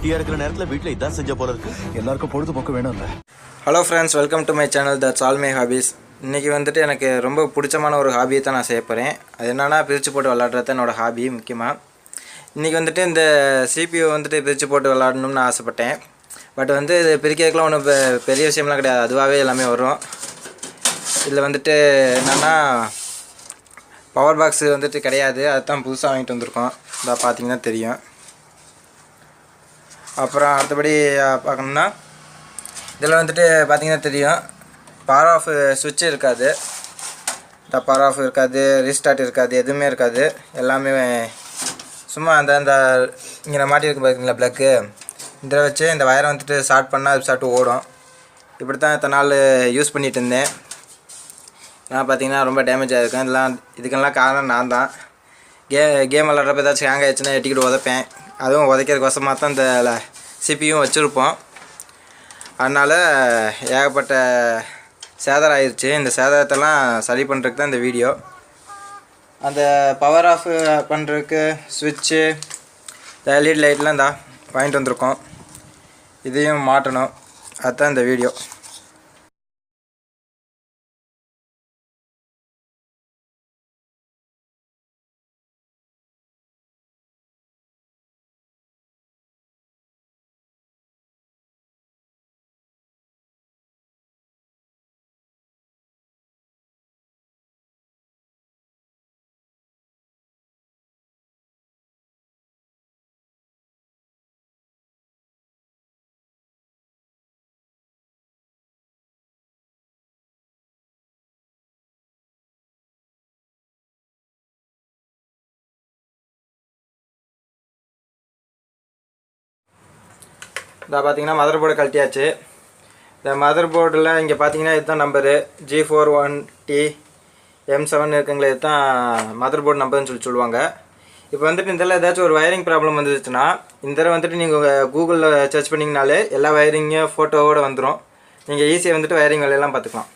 வெட்டியா இருக்கிற நேரத்துல வீட்ல இதான் செஞ்ச போல இருக்கு. எல்லாருக்கும் பொழுதுபோக்கு வேணும்ல. Hello friends, welcome to my channel that's all my hobbies. இன்றைக்கி வந்துட்டு எனக்கு ரொம்ப பிடிச்சமான ஒரு ஹாபியை தான் நான் செய்ய போகிறேன். அது என்னென்னா பிரித்து போட்டு விளாட்றது தான் என்னோடய ஹாபி. முக்கியமாக இன்றைக்கி வந்துட்டு இந்த CPU வந்துட்டு பிரித்து போட்டு விளாடணும்னு ஆசைப்பட்டேன். பட் வந்து இது பிரிக்கிறதுக்குலாம் ஒன்றும் பெரிய விஷயம்லாம் கிடையாது, அதுவாகவே எல்லாமே வரும். இதில் வந்துட்டு என்னென்னா பவர் பாக்ஸு வந்துட்டு கிடையாது, அதுதான் புதுசாக வாங்கிட்டு வந்திருக்கோம். இதை பார்த்தீங்கன்னா தெரியும். அப்புறம் அடுத்தபடி பார்க்கணுன்னா இதில் வந்துட்டு பார்த்திங்கன்னா தெரியும், பவர் ஆஃப் சுவிட்ச் இருக்காது, இந்த பவர் ஆஃப் இருக்காது, ரீஸ்டார்ட் இருக்காது, எதுவுமே இருக்காது. எல்லாமே சும்மா அந்த இங்கே மாட்டி இருக்கு பார்த்தீங்களா ப்ளக்கு, இதில் வச்சு இந்த வயரை வந்துட்டு ஸ்டார்ட் பண்ணால் அது ஸ்டார்ட் ஓடும். இப்படி தான் இத்தனை நாள் யூஸ் பண்ணிகிட்டு இருந்தேன். நான் பார்த்திங்கன்னா ரொம்ப டேமேஜ் ஆகிருக்கேன். இதுக்கெல்லாம் காரணம் நான் தான். கேம் விளாட்றப்ப ஏதாச்சும் ஹேங் ஆகிடுச்சுன்னா எட்டிக்கிட்டு உதைப்பேன். அதுவும் உதைக்கிறதுக்கோசமாக தான் இந்த CPU வச்சுருப்போம். அதனால் ஏகப்பட்ட சேதாரம் ஆயிடுச்சு. இந்த சேதாரத்தெல்லாம் சரி பண்ணுறதுக்கு தான் இந்த வீடியோ. அந்த பவர் ஆஃப் பண்ணுறதுக்கு சுவிட்சு, LED லைட்லாம் தான் வாங்கிட்டு வந்திருக்கோம். இதையும் மாட்டணும், அதுதான் இந்த வீடியோ. இதை பார்த்தீங்கன்னா மதர் போர்டு கழட்டியாச்சு. இந்த மதர் போர்டில் இங்கே பார்த்தீங்கன்னா இதுதான் நம்பரு G41TM7 இருக்குங்களே, இதுதான் மதர் போர்டு நம்பர்னு சொல்லுவாங்க. இப்போ வந்துட்டு இதில் ஏதாச்சும் ஒரு வயரிங் ப்ராப்ளம் வந்துச்சுன்னா இந்த தடவை வந்துட்டு நீங்கள் கூகுளில் சர்ச் பண்ணிங்கனாலே எல்லா வயரிங்கும் ஃபோட்டோவோடு வந்துடும். நீங்கள் ஈஸியாக வந்துட்டு வயரிங் வேலையெல்லாம் பார்த்துக்கலாம்.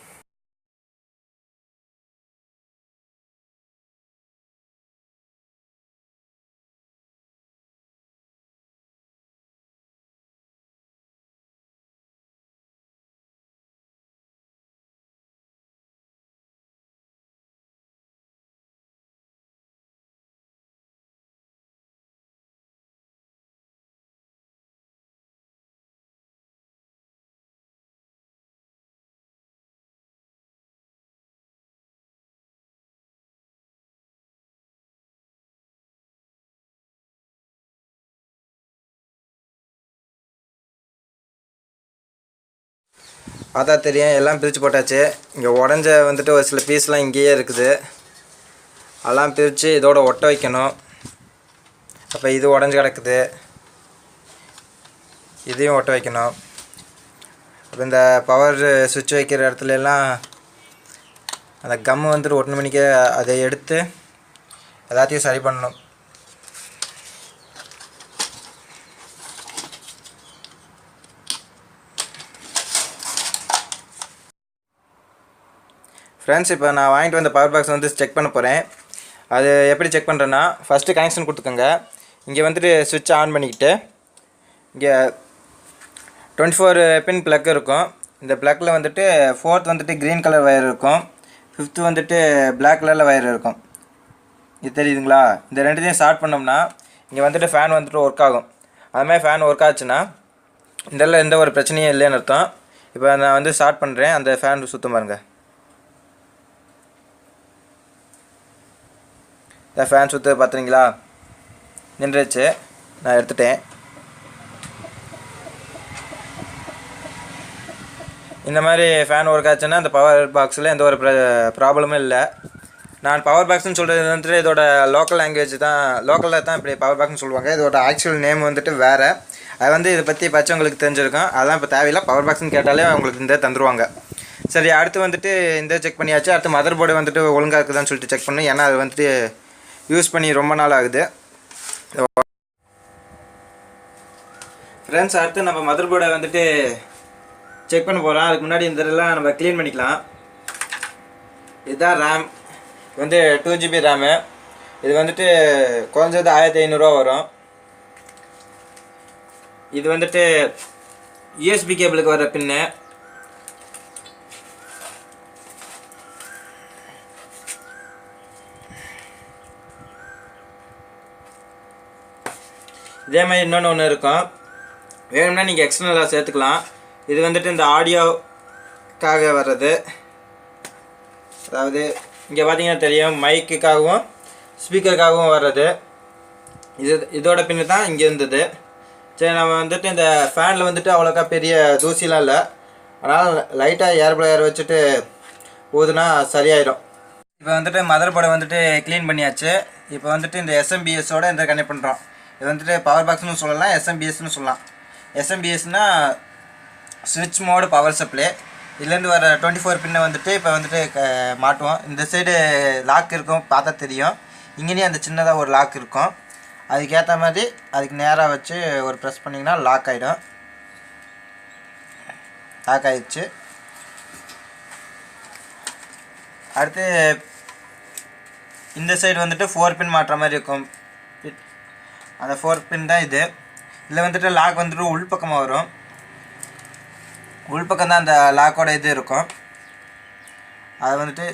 பார்த்தா தெரியும், எல்லாம் பிரித்து போட்டாச்சு. இங்கே உடஞ்ச வந்துட்டு ஒரு சில பீஸ்லாம் இங்கேயே இருக்குது, அதெல்லாம் பிரித்து இதோட ஒட்ட வைக்கணும். அப்போ இது உடஞ்சி கிடக்குது, இதையும் ஒட்ட வைக்கணும். அப்போ இந்த பவர் சுவிட்ச் வைக்கிற இடத்துல எல்லாம் அந்த கம்மு வந்துட்டு 1 மணிக்கு அதை எடுத்து எல்லாத்தையும் சரி பண்ணணும். ஃப்ரெண்ட்ஸ், இப்போ நான் வாங்கிட்டு வந்த பவர் பாக்ஸ் வந்து செக் பண்ண போகிறேன். அது எப்படி செக் பண்ணுறேன்னா, ஃபஸ்ட்டு கனெக்ஷன் கொடுத்துக்கோங்க. இங்கே வந்துட்டு சுவிட்ச் ஆன் பண்ணிக்கிட்டு இங்கே 24 பின் ப்ளக் இருக்கும். இந்த ப்ளக்கில் வந்துட்டு 4th வந்துட்டு க்ரீன் கலர் வயர் இருக்கும், 5th வந்துட்டு பிளாக் கலரில் வயர் இருக்கும். இது தெரியுதுங்களா? இந்த ரெண்டுத்தையும் ஸ்டார்ட் பண்ணோம்னா இங்கே வந்துட்டு ஃபேன் வந்துட்டு ஒர்க் ஆகும். அதுமாதிரி ஃபேன் ஒர்க் ஆச்சுன்னா இதெல்லாம் எந்த ஒரு பிரச்சனையும் இல்லைன்னு அர்த்தம். இப்போ நான் வந்து ஸ்டார்ட் பண்ணுறேன், அந்த ஃபேன் சுத்தம் பாருங்கள். இந்த ஃபேன் சுற்று பார்த்துறீங்களா? நின்றுச்சு, நான் எடுத்துட்டேன். இந்த மாதிரி ஃபேன் ஒர்க் ஆச்சுன்னா இந்த பவர் பாக்ஸில் எந்த ஒரு ப்ராப்ளமும் இல்லை. நான் பவர் பாக்ஸ்னு சொல்கிறது வந்துட்டு இதோட லோக்கல் லாங்குவேஜ் தான், லோக்கலில் தான் இப்படி பவர் பாக்ஸ்னு சொல்லுவாங்க. இதோட ஆக்சுவல் நேம் வந்துட்டு வேறு. அது வந்து இதை பற்றி பச்சவங்களுக்கு தெரிஞ்சிருக்கும், அதெல்லாம் இப்போ தேவையில்லை. பவர் பாக்ஸ்னு கேட்டாலே அவங்களுக்கு இந்த தந்துடுவாங்க. சரி, அடுத்து வந்துட்டு இந்த செக் பண்ணியாச்சு. அடுத்து மதர் போர்டு வந்துட்டு ஒழுங்காக இருக்குதான்னு சொல்லிட்டு செக் பண்ணணும். ஏன்னா அது வந்துட்டு யூஸ் பண்ணி ரொம்ப நாள் ஆகுது. ஃப்ரெண்ட்ஸ், அடுத்து நம்ம மதர் போர்டை வந்துட்டு செக் பண்ண போகிறோம். அதுக்கு முன்னாடி இந்த இதெல்லாம் நம்ம க்ளீன் பண்ணிக்கலாம். இதுதான் ரேம், வந்து 2GB ரேமு. இது வந்துட்டு குறைஞ்சது 1500 ரூபா வரும். இது வந்துட்டு யூஎஸ்பி கேபிளுக்கு வர பின்னு. இதே மாதிரி இன்னொன்று ஒன்று இருக்கும், வேணும்னா நீங்கள் எக்ஸ்டர்னலாக சேர்த்துக்கலாம். இது வந்துட்டு இந்த ஆடியோக்காக வர்றது. அதாவது இங்கே பார்த்தீங்கன்னா தெரியும், மைக்குக்காகவும் ஸ்பீக்கருக்காகவும் வர்றது. இதோட பின்னு தான் இங்கே இருந்தது. சரி, நம்ம வந்துட்டு இந்த ஃபேனில் வந்துட்டு அவ்வளோக்கா பெரிய தூசிலாம் இல்லை, அதனால் லைட்டாக ஏர் ப்ளோயர் வச்சுட்டு ஊதுனா சரியாயிடும். இப்போ வந்துட்டு மதர் போர்டை வந்துட்டு க்ளீன் பண்ணியாச்சு. இப்போ வந்துட்டு இந்த எஸ்எம்பிஎஸோட இந்த கனெக்ட் பண்ணுறோம். இது வந்துட்டு பவர் பாக்ஸ்னு சொல்லலாம், எஸ்எம்பிஎஸ்னு சொல்லலாம். எஸ்எம்பிஎஸ்னால் ஸ்விட்ச் மோடு பவர் சப்ளை. இதுலேருந்து வர 24 பின்னை வந்துட்டு இப்போ வந்துட்டு மாட்டுவோம். இந்த சைடு லாக் இருக்கும், பார்த்தா தெரியும். இங்கேயும் அந்த சின்னதாக ஒரு லாக் இருக்கும். அதுக்கேற்ற மாதிரி அதுக்கு நேராக வச்சு ஒரு ப்ரெஸ் பண்ணிங்கன்னா லாக் ஆகிடும். லாக் ஆகிடுச்சு. அடுத்து இந்த சைடு வந்துட்டு 4 பின் மாட்டுற மாதிரி இருக்கும். அந்த 4 பின் தான் இது. இதில் வந்துட்டு லாக் வந்துட்டு உள்பக்கமாக வரும். உள்பக்கம் தான் அந்த லாக்கோட இது இருக்கும். அதை வந்துட்டு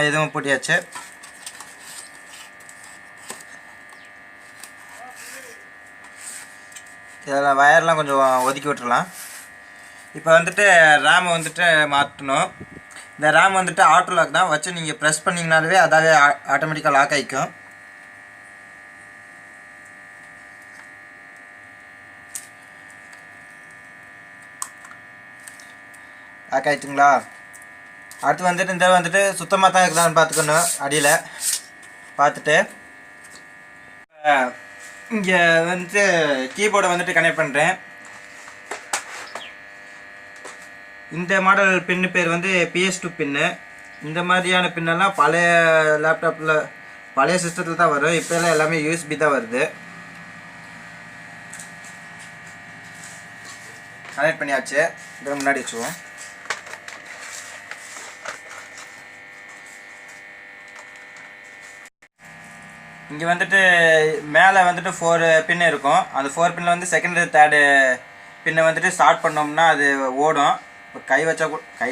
இதுவும் பூட்டியாச்சு. இதில் வயர்லாம் கொஞ்சம் ஒதுக்கி விட்டுறலாம். இப்போ வந்துட்டு ரேம் வந்துட்டு மாற்றணும். இந்த ரேம் வந்துட்டு ஆட்டோ லாக் தான், வச்சு நீங்கள் ப்ரெஸ் பண்ணிங்கனாலே அதாவே ஆட்டோமேட்டிக்காக லாக் ஆகிக்கும். லாக் ஆகிட்டுங்களா? அடுத்து வந்துட்டு இந்த வந்துட்டு சுத்தமாக தான் இருக்குதான்னு பார்த்துக்கணும். அடியில் பார்த்துட்டு இங்கே வந்துட்டு கீபோர்டை வந்துட்டு கனெக்ட் பண்ணுறேன். இந்த மாடல் பின்னு பேர் வந்து PS2 பின்னு. இந்த மாதிரியான பின்னெல்லாம் பழைய லேப்டாப்பில் பழைய சிஸ்டத்தில் தான் வரும். இப்போல்லாம் எல்லாமே யூஎஸ்பி தான் வருது. கனெக்ட் பண்ணியாச்சு. இதை முன்னாடி வச்சுவோம். இங்கே வந்துட்டு மேலே வந்துட்டு 4 பின்னு இருக்கும். அந்த 4 பின்னில் வந்து செகண்ட் தேர்டு பின்னை வந்துட்டு ஸ்டார்ட் பண்ணோம்னா அது ஓடும். இப்போ கை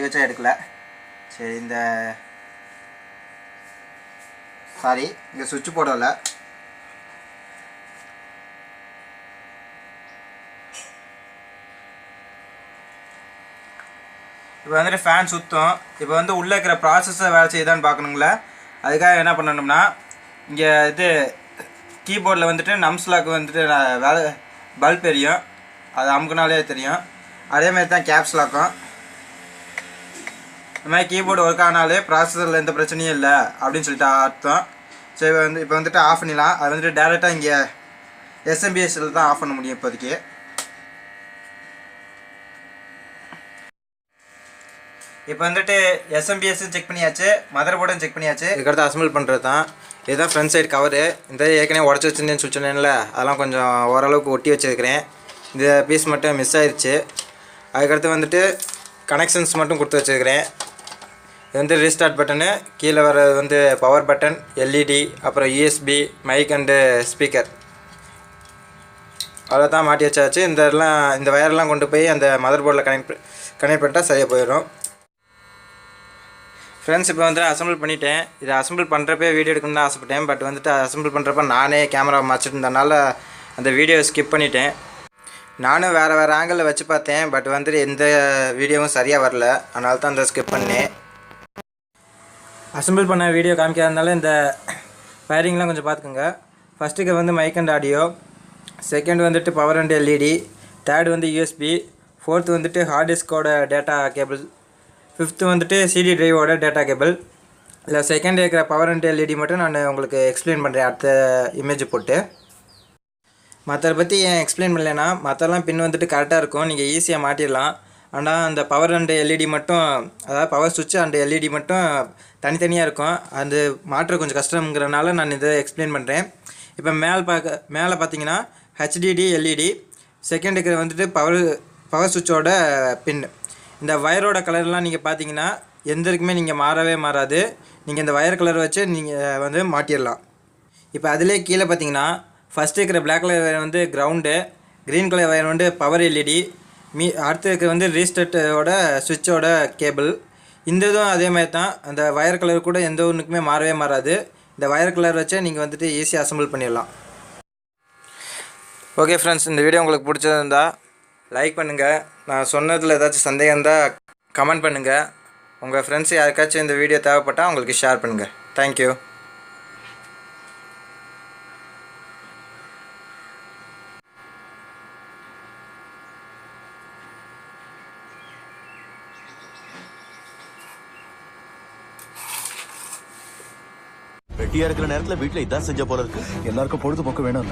வச்சா எடுக்கல. சரி, இந்த சாரி இங்கே சுவிட்ச் போடலை. இப்போ வந்துட்டு ஃபேன் சுற்றும். இப்போ வந்து உள்ளே இருக்கிற ப்ராசஸர் வேலை செய்யுதான்னு பார்க்கணுங்களா? அதுக்காக என்ன பண்ணணும்னா, இங்கே இது கீபோர்டில் வந்துட்டு நம்ஸ்லாக்கு வந்துட்டு வேலை பல்ப் எரியும். அது அமுக்குனாலே தெரியும். அதேமாதிரி தான் கேப்ஸ் லாக்கும். இந்த மாதிரி கீபோர்டு ஒர்க் ஆனாலே ப்ராசஸரில் எந்த பிரச்சனையும் இல்லை அப்படின்னு சொல்லிட்டு அர்த்தம். சரி, இப்போ வந்துட்டு ஆஃப் பண்ணிடலாம். அது வந்துட்டு டேரெக்டாக இங்கே எஸ்எம்பிஎஸ்சில் தான் ஆஃப் பண்ண முடியும் இப்போதைக்கு. இப்போ வந்துட்டு எஸ்எம்பிஎஸ்ஸும் செக் பண்ணியாச்சு, மதர் போர்டும் செக் பண்ணியாச்சு. இதுக்கடுத்து அசம்பிள் பண்ணுறது தான். இதுதான் ஃப்ரண்ட் சைடு கவரு. இந்த ஏற்கனவே உடச்சி வச்சுருந்தேன்னு சொல்லி சொன்னேன்ல, அதெல்லாம் கொஞ்சம் ஓரளவுக்கு ஒட்டி வச்சுருக்கிறேன். இந்த பீஸ் மட்டும் மிஸ் ஆயிடுச்சு. அதுக்கடுத்து வந்துட்டு கனெக்ஷன்ஸ் மட்டும் கொடுத்து வச்சுருக்கிறேன். இது வந்து ரீஸ்டார்ட் பட்டனு, கீழே வர்றது வந்து பவர் பட்டன், எல்இடி, அப்புறம் யூஎஸ்பி, மைக் அண்டு ஸ்பீக்கர். அவ்வளோ தான் மாட்டி வச்சாச்சு. இந்த வயரெல்லாம் கொண்டு போய் அந்த மதர் போர்டில் கனெக்ட் பண்ணிட்டா சரியாக போயிடும். ஃப்ரெண்ட்ஸ், இப்போ வந்துட்டு அசம்பிள் பண்ணிட்டேன். இதை அசம்பிள் பண்ணுறப்பே வீடியோ எடுக்கணும்னு தான் ஆசைப்பட்டேன். பட் வந்துட்டு அசம்பிள் பண்ணுறப்ப நானே கேமரா மாற்றிட்டு இருந்தனால அந்த வீடியோவை ஸ்கிப் பண்ணிட்டேன். நானும் வேறு ஆங்கிளில் வச்சு பார்த்தேன். பட் வந்துட்டு எந்த வீடியோவும் சரியாக வரல. அதனால தான் அந்த ஸ்கிப் பண்ணேன். அசம்பிள் பண்ண வீடியோ காமிக்காதனால இந்த ஃபயரிங்லாம் கொஞ்சம் பார்த்துக்கோங்க. ஃபஸ்ட்டுக்கு வந்து மைக் அண்ட் ஆடியோ, செகண்ட் வந்துட்டு பவர் அண்ட் எல்இடி, தேர்டு வந்து யூஎஸ்பி, ஃபோர்த்து வந்துட்டு ஹார்ட் டிஸ்கோட டேட்டா கேபிள், ஃபிஃப்த்து வந்துட்டு சிடி ட்ரைவோட டேட்டா கேபிள். இல்லை செகண்ட் இருக்கிற பவர் அண்ட் எல்இடி மட்டும் நான் உங்களுக்கு எக்ஸ்பிளைன் பண்ணுறேன் அடுத்த இமேஜ் போட்டு. மற்றதை பற்றி ஏன் எக்ஸ்பிளைன் பண்ணலைன்னா, மற்றெல்லாம் பின் வந்துட்டு கரெக்டாக இருக்கும், நீங்கள் ஈஸியாக மாட்டிடலாம். ஆனால் அந்த பவர் அண்ட் எல்இடி மட்டும், அதாவது பவர் சுவிட்ச் அண்ட் எல்இடி மட்டும் தனித்தனியாக இருக்கும். அது மாற்ற கொஞ்சம் கஷ்டங்கிறனால நான் இதை எக்ஸ்பிளைன் பண்ணுறேன். இப்போ மேலே பார்த்தீங்கன்னா ஹெச்டிடி எல்இடி, செகண்ட் இருக்கிற வந்துட்டு பவர் சுவிட்சோட பின். இந்த வயரோட கலர்லாம் நீங்கள் பார்த்தீங்கன்னா எந்த இருக்குமே நீங்கள் மாறவே மாறாது. நீங்கள் இந்த வயர் கலர் வச்சு நீங்கள் வந்து மாட்டிடலாம். இப்போ அதிலே கீழே பார்த்தீங்கன்னா ஃபஸ்ட்டு இருக்கிற பிளாக் கலர் வயர் வந்து கிரவுண்டு, க்ரீன் கலர் வயர் வந்து பவர் எல்இடி, அடுத்து இருக்கிற வந்து ரீஸ்டார்ட்டோட சுவிட்சோட கேபிள். இந்த இதுவும் அதே மாதிரி தான். அந்த வயர் கலர் கூட எந்த ஒன்றுக்குமே மாறவே மாறாது. இந்த வயர் கலர் வச்சே நீங்கள் வந்துட்டு ஈஸியாக அசம்பிள் பண்ணிடலாம். ஓகே ஃப்ரெண்ட்ஸ், இந்த வீடியோ உங்களுக்கு பிடிச்சிருந்தா லைக் பண்ணுங்கள். நான் சொன்னதில் ஏதாச்சும் சந்தேகம் இருந்தால் கமெண்ட் பண்ணுங்கள். உங்கள் ஃப்ரெண்ட்ஸ் யாருக்காச்சும் இந்த வீடியோ தேவைப்பட்டால் அவங்களுக்கு ஷேர் பண்ணுங்கள். தேங்க்யூ. வெட்டியா இருக்கிற நேரத்துல வீட்டுல இதான் செஞ்ச போல இருக்கு. எல்லாருக்கும் பொழுதுபோக்கு வேணும்.